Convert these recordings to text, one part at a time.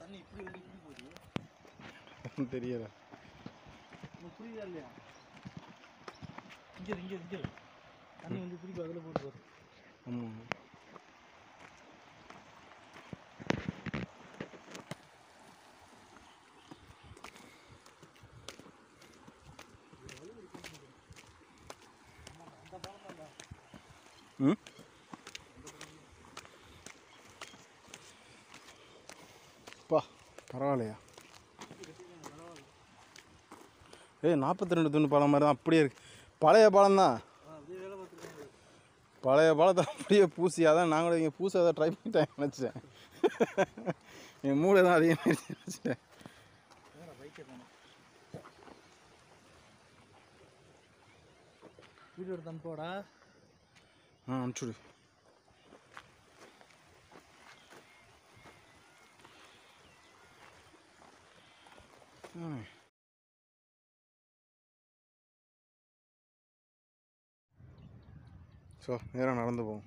தண்ணி இப்படி வந்து இப்படி போகுது தெரியல. புரியுதா இல்லையா? இங்கே தண்ணி வந்து இப்படி அதில் போட்டு போகுது. ஆமாம். ம் பா பரவாயில்லையா? 42 தூண் பாலம் மாதிரி தான் அப்படியே இருக்கு. பழைய பாலம் தான். பழைய பாலத்தை அப்படியே பூசி அதான் நாங்களும் இங்கே பூசி அதை ட்ரை பண்ணிட்டேன் நினச்சிட்டேன். என் மூளை தான் அதிகமாக நினச்சிட்டேன். வீடியோ எடுத்து அனுப்போடா. அனுப்பிச்சுடு. ஸோ நேராக நடந்து போவோம்.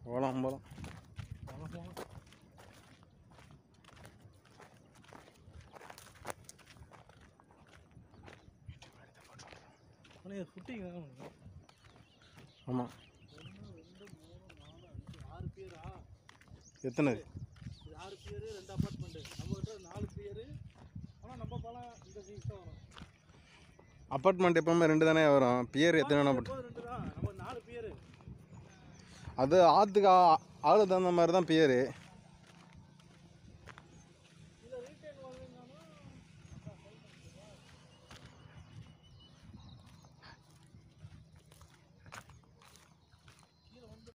போகலாம் போகலாம். ஆமாம். எத்தனை? 6 பேர் 2 அப்பார்ட்மெண்ட்டு. நம்மகிட்ட 4 பேர். ஆனால் நம்ம பழம் இந்த சைஸ் தான் வரும். அப்பார்ட்மெண்ட் எப்பவுமே 2 தானே வரும். பியர் எத்தனை வேணா போட்டு 2 தான். நம்ம 4 பேர். அது ஆற்றுக்கு ஆளுக்கு தகுந்த மாதிரி தான் பியரு.